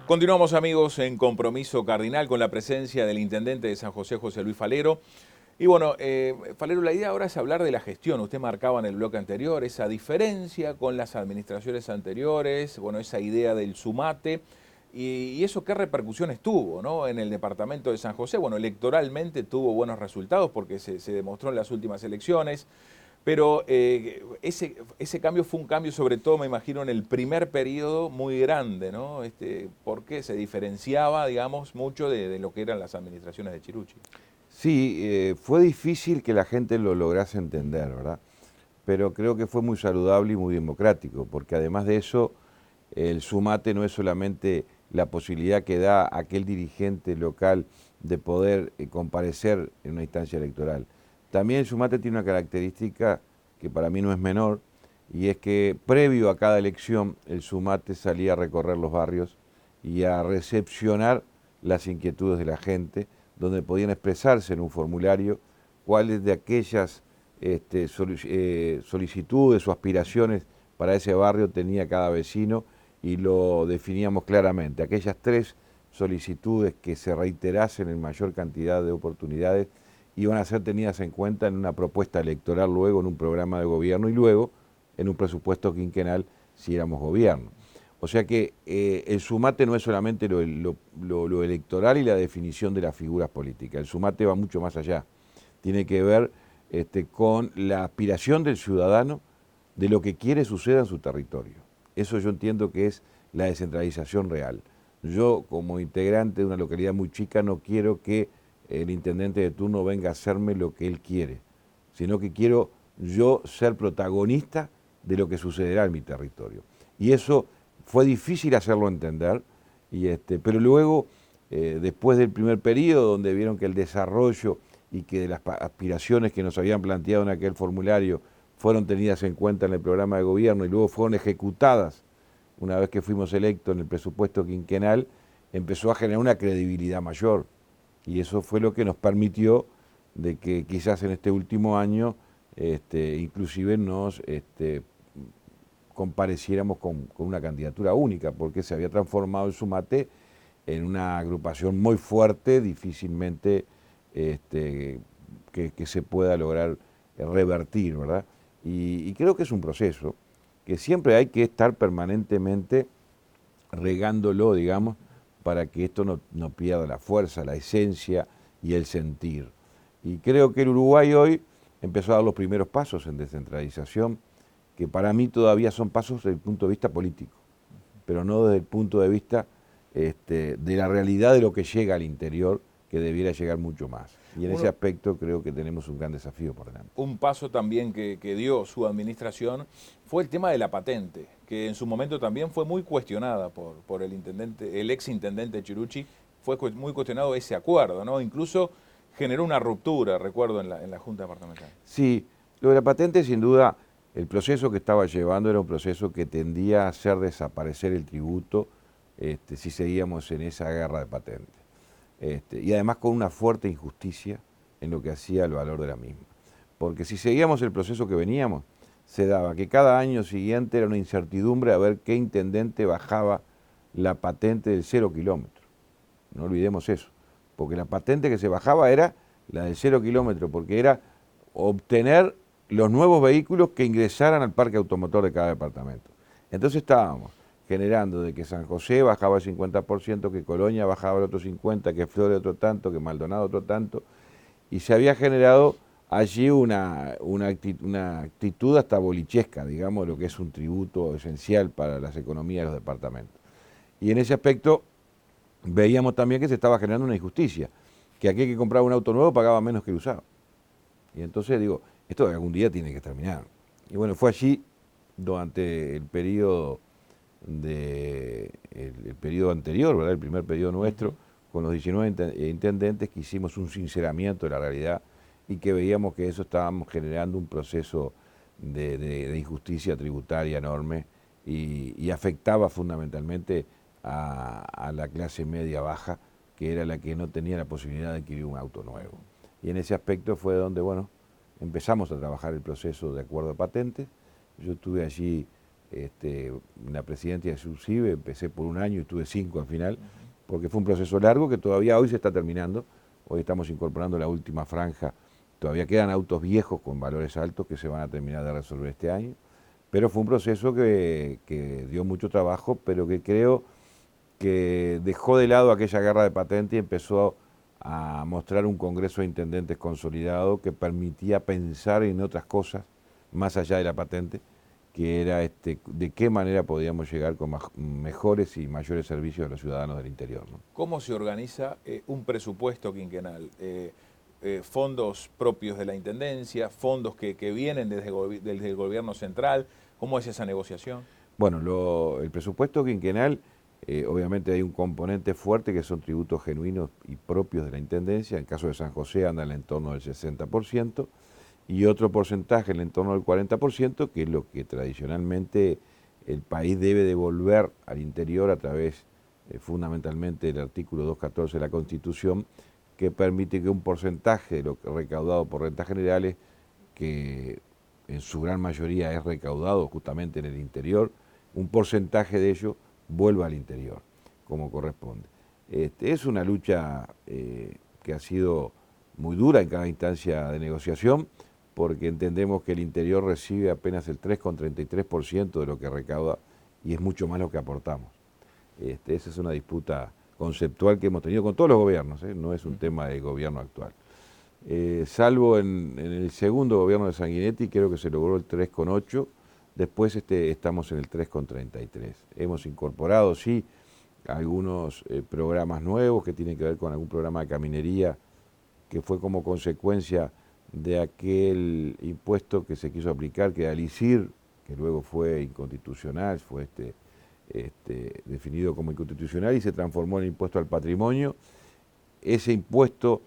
Continuamos, amigos, en Compromiso Cardinal con la presencia del intendente de San José, José Luis Falero. Y bueno, Falero, la idea ahora es hablar de la gestión. Usted marcaba en el bloque anterior esa diferencia con las administraciones anteriores, bueno, esa idea del sumate. Y eso qué repercusiones tuvo, ¿no? En el departamento de San José. Bueno, electoralmente tuvo buenos resultados porque se demostró en las últimas elecciones. Pero ese cambio fue un cambio, sobre todo, me imagino, en el primer periodo muy grande, ¿no? Porque se diferenciaba, digamos, mucho de lo que eran las administraciones de Chirucci. Sí, fue difícil que la gente lo lograse entender, ¿verdad? Pero creo que fue muy saludable y muy democrático, porque además de eso, el sumate no es solamente la posibilidad que da aquel dirigente local de poder comparecer en una instancia electoral. También el sumate tiene una característica que para mí no es menor, y es que previo a cada elección el sumate salía a recorrer los barrios y a recepcionar las inquietudes de la gente, donde podían expresarse en un formulario cuáles de aquellas solicitudes o aspiraciones para ese barrio tenía cada vecino, y lo definíamos claramente. Aquellas 3 solicitudes que se reiterasen en mayor cantidad de oportunidades iban a ser tenidas en cuenta en una propuesta electoral, luego en un programa de gobierno y luego en un presupuesto quinquenal si éramos gobierno. O sea que el sumate no es solamente lo electoral y la definición de las figuras políticas. El sumate va mucho más allá. Tiene que ver con la aspiración del ciudadano de lo que quiere suceda en su territorio. Eso yo entiendo que es la descentralización real. Yo, como integrante de una localidad muy chica, no quiero que el intendente de turno venga a hacerme lo que él quiere, sino que quiero yo ser protagonista de lo que sucederá en mi territorio. Y eso fue difícil hacerlo entender, pero luego, después del primer periodo, donde vieron que el desarrollo y que de las aspiraciones que nos habían planteado en aquel formulario fueron tenidas en cuenta en el programa de gobierno y luego fueron ejecutadas una vez que fuimos electos en el presupuesto quinquenal, empezó a generar una credibilidad mayor. Y eso fue lo que nos permitió de que quizás en este último año inclusive nos compareciéramos con una candidatura única, porque se había transformado el Sumate en una agrupación muy fuerte, difícilmente que se pueda lograr revertir, ¿verdad? Y creo que es un proceso que siempre hay que estar permanentemente regándolo, digamos, para que esto no pierda la fuerza, la esencia y el sentir. Y creo que el Uruguay hoy empezó a dar los primeros pasos en descentralización, que para mí todavía son pasos desde el punto de vista político, pero no desde el punto de vista de la realidad de lo que llega al interior, que debiera llegar mucho más. Y en ese aspecto creo que tenemos un gran desafío por delante. Un paso también que dio su administración fue el tema de la patente, que en su momento también fue muy cuestionada por el intendente, el ex intendente Chirucci. Fue muy cuestionado ese acuerdo, ¿no? Incluso generó una ruptura, recuerdo, en la Junta Departamental. Sí, lo de la patente, sin duda, el proceso que estaba llevando era un proceso que tendía a hacer desaparecer el tributo si seguíamos en esa guerra de patentes. Y además con una fuerte injusticia en lo que hacía el valor de la misma. Porque si seguíamos el proceso que veníamos, se daba que cada año siguiente era una incertidumbre a ver qué intendente bajaba la patente del 0 kilómetro. No olvidemos eso, porque la patente que se bajaba era la del 0 kilómetro, porque era obtener los nuevos vehículos que ingresaran al parque automotor de cada departamento. Entonces estábamos generando de que San José bajaba el 50%, que Colonia bajaba el otro 50%, que Flores otro tanto, que Maldonado otro tanto, y se había generado allí una actitud hasta bolichesca, digamos, de lo que es un tributo esencial para las economías de los departamentos. Y en ese aspecto veíamos también que se estaba generando una injusticia, que aquel que compraba un auto nuevo pagaba menos que el usado. Y entonces digo, esto algún día tiene que terminar. Y bueno, fue allí durante el periodo el periodo anterior, ¿verdad? El primer periodo nuestro, con los 19 intendentes, que hicimos un sinceramiento de la realidad y que veíamos que eso estábamos generando un proceso de injusticia tributaria enorme y afectaba fundamentalmente a la clase media baja, que era la que no tenía la posibilidad de adquirir un auto nuevo. Y en ese aspecto fue donde, bueno, empezamos a trabajar el proceso de acuerdo de patentes. Yo estuve allí la presidencia inclusive, empecé por un año y estuve 5 al final, porque fue un proceso largo que todavía hoy se está terminando. Hoy estamos incorporando la última franja. Todavía quedan autos viejos con valores altos que se van a terminar de resolver este año, pero fue un proceso que dio mucho trabajo, pero que creo que dejó de lado aquella guerra de patente y empezó a mostrar un Congreso de Intendentes consolidado que permitía pensar en otras cosas más allá de la patente, que era de qué manera podíamos llegar con mejores y mayores servicios a los ciudadanos del interior, ¿no? ¿Cómo se organiza un presupuesto quinquenal? Fondos propios de la Intendencia, fondos que vienen desde el gobierno central. ¿Cómo es esa negociación? Bueno, el presupuesto quinquenal, obviamente hay un componente fuerte que son tributos genuinos y propios de la Intendencia. En el caso de San José anda en el entorno del 60%, y otro porcentaje en el entorno del 40%, que es lo que tradicionalmente el país debe devolver al interior a través fundamentalmente del artículo 214 de la Constitución, que permite que un porcentaje de lo recaudado por rentas generales, que en su gran mayoría es recaudado justamente en el interior, un porcentaje de ello vuelva al interior, como corresponde. Es una lucha que ha sido muy dura en cada instancia de negociación, porque entendemos que el interior recibe apenas el 3,33% de lo que recauda y es mucho más lo que aportamos. Esa es una disputa conceptual que hemos tenido con todos los gobiernos, no es un tema del gobierno actual. Salvo en el segundo gobierno de Sanguinetti, creo que se logró el 3,8%, después estamos en el 3,33%. Hemos incorporado, sí, algunos programas nuevos que tienen que ver con algún programa de caminería que fue como consecuencia de aquel impuesto que se quiso aplicar, que era el ISIR, que luego fue inconstitucional, fue definido como inconstitucional y se transformó en impuesto al patrimonio. Ese impuesto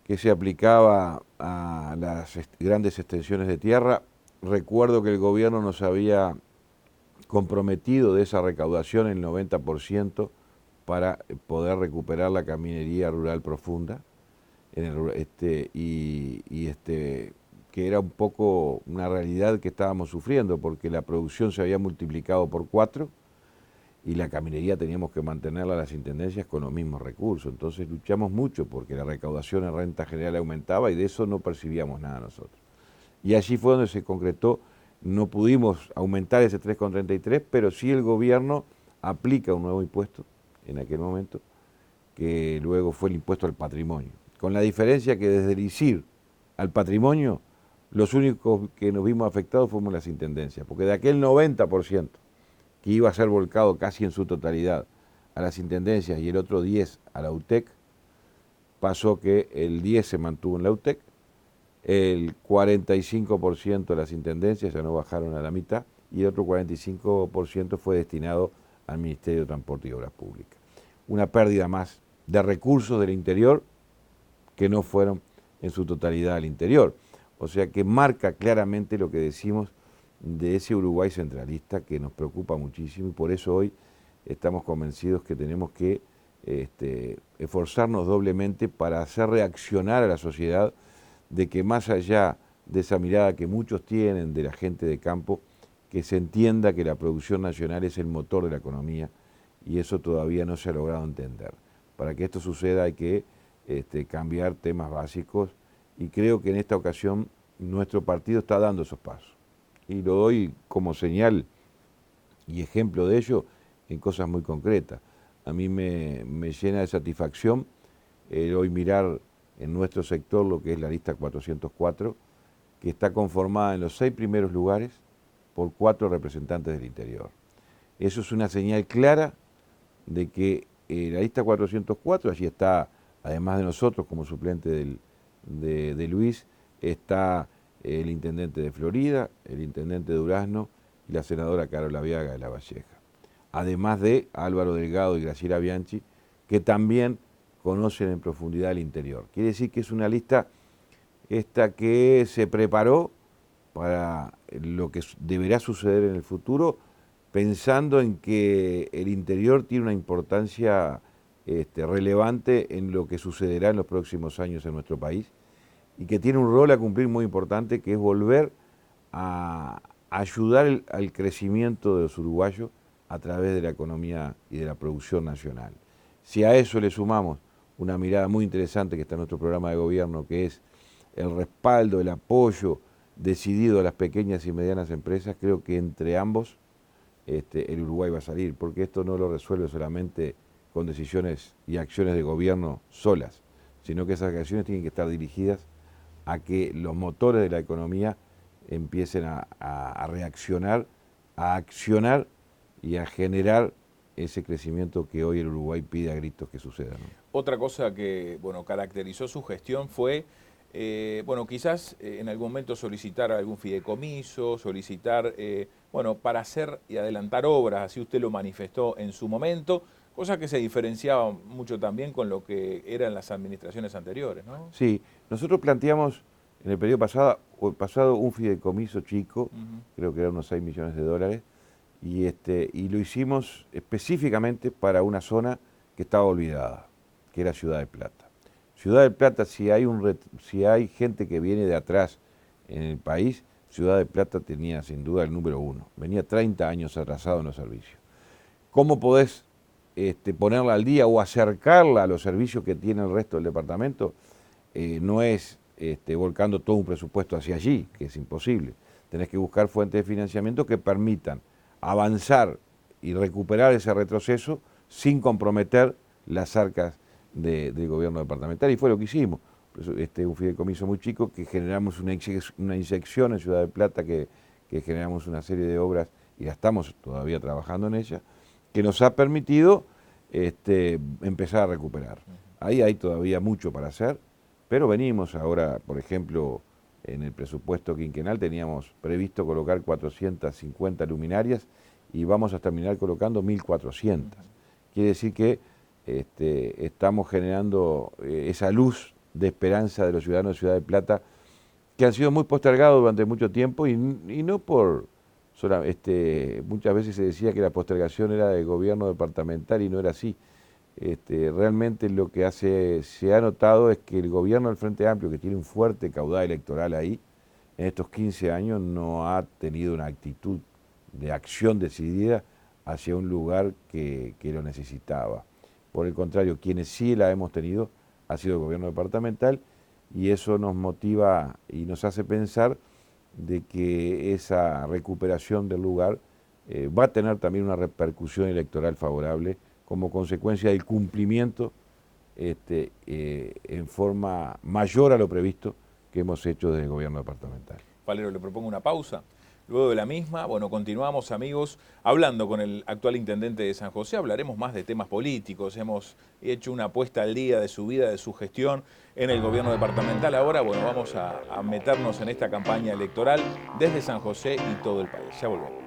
que se aplicaba a las grandes extensiones de tierra, recuerdo que el gobierno nos había comprometido de esa recaudación el 90% para poder recuperar la caminería rural profunda, que era un poco una realidad que estábamos sufriendo, porque la producción se había multiplicado por 4 y la caminería teníamos que mantenerla a las intendencias con los mismos recursos. Entonces luchamos mucho porque la recaudación en renta general aumentaba y de eso no percibíamos nada nosotros. Y allí fue donde se concretó. No pudimos aumentar ese 3,33, pero sí el gobierno aplica un nuevo impuesto en aquel momento, que luego fue el impuesto al patrimonio. Con la diferencia que desde el ISIR al patrimonio, los únicos que nos vimos afectados fuimos las intendencias, porque de aquel 90% que iba a ser volcado casi en su totalidad a las intendencias y el otro 10% a la UTEC, pasó que el 10% se mantuvo en la UTEC, el 45% de las intendencias ya no bajaron a la mitad y el otro 45% fue destinado al Ministerio de Transporte y Obras Públicas. Una pérdida más de recursos del interior que no fueron en su totalidad al interior. O sea que marca claramente lo que decimos de ese Uruguay centralista que nos preocupa muchísimo y por eso hoy estamos convencidos que tenemos que esforzarnos doblemente para hacer reaccionar a la sociedad de que más allá de esa mirada que muchos tienen de la gente de campo, que se entienda que la producción nacional es el motor de la economía y eso todavía no se ha logrado entender. Para que esto suceda hay que cambiar temas básicos y creo que en esta ocasión nuestro partido está dando esos pasos. Y lo doy como señal y ejemplo de ello en cosas muy concretas. A mí me llena de satisfacción hoy mirar en nuestro sector lo que es la lista 404, que está conformada en los 6 primeros lugares por 4 representantes del interior. Eso es una señal clara de que la lista 404, allí está, además de nosotros como suplente de Luis, está el intendente de Florida, el intendente de Durazno y la senadora Carola Viaga de La Valleja. Además de Álvaro Delgado y Graciela Bianchi, que también conocen en profundidad el interior. Quiere decir que es una lista que se preparó para lo que deberá suceder en el futuro, pensando en que el interior tiene una importancia relevante en lo que sucederá en los próximos años en nuestro país y que tiene un rol a cumplir muy importante, que es volver a ayudar al crecimiento de los uruguayos a través de la economía y de la producción nacional. Si a eso le sumamos una mirada muy interesante que está en nuestro programa de gobierno, que es el respaldo, el apoyo decidido a las pequeñas y medianas empresas, creo que entre ambos el Uruguay va a salir, porque esto no lo resuelve solamente con decisiones y acciones de gobierno solas, sino que esas acciones tienen que estar dirigidas a que los motores de la economía empiecen a reaccionar, a accionar y a generar ese crecimiento que hoy el Uruguay pide a gritos que suceda, ¿no? Otra cosa que, bueno, caracterizó su gestión fue, bueno, quizás en algún momento solicitar algún fideicomiso, solicitar, bueno, para hacer y adelantar obras, así usted lo manifestó en su momento, cosa que se diferenciaba mucho también con lo que eran las administraciones anteriores, ¿no? Sí, nosotros planteamos en el periodo pasado un fideicomiso chico, creo que eran unos 6 millones de dólares, y lo hicimos específicamente para una zona que estaba olvidada, que era Ciudad de Plata. Ciudad de Plata, si hay gente que viene de atrás en el país, Ciudad de Plata tenía sin duda el número 1. Venía 30 años atrasado en los servicios. ¿Cómo podés ponerla al día o acercarla a los servicios que tiene el resto del departamento? No es volcando todo un presupuesto hacia allí, que es imposible. Tenés que buscar fuentes de financiamiento que permitan avanzar y recuperar ese retroceso sin comprometer las arcas del gobierno departamental, y fue lo que hicimos. Un fideicomiso muy chico que generamos una inyección en Ciudad de Plata, que generamos una serie de obras y ya estamos todavía trabajando en ella, que nos ha permitido empezar a recuperar. Ahí hay todavía mucho para hacer, pero venimos ahora, por ejemplo, en el presupuesto quinquenal teníamos previsto colocar 450 luminarias y vamos a terminar colocando 1.400. Quiere decir que estamos generando esa luz de esperanza de los ciudadanos de Ciudad de Plata, que han sido muy postergados durante mucho tiempo y no por... muchas veces se decía que la postergación era del gobierno departamental y no era así. Realmente lo que se ha notado es que el gobierno del Frente Amplio, que tiene un fuerte caudal electoral ahí, en estos 15 años no ha tenido una actitud de acción decidida hacia un lugar que lo necesitaba. Por el contrario, quienes sí la hemos tenido ha sido el gobierno departamental, y eso nos motiva y nos hace pensar de que esa recuperación del lugar va a tener también una repercusión electoral favorable como consecuencia del cumplimiento en forma mayor a lo previsto que hemos hecho desde el gobierno departamental. Falero, le propongo una pausa. Luego de la misma, bueno, continuamos, amigos, hablando con el actual intendente de San José. Hablaremos más de temas políticos. Hemos hecho una apuesta al día de su vida, de su gestión en el gobierno departamental. Ahora, bueno, vamos a meternos en esta campaña electoral desde San José y todo el país. Ya volvemos.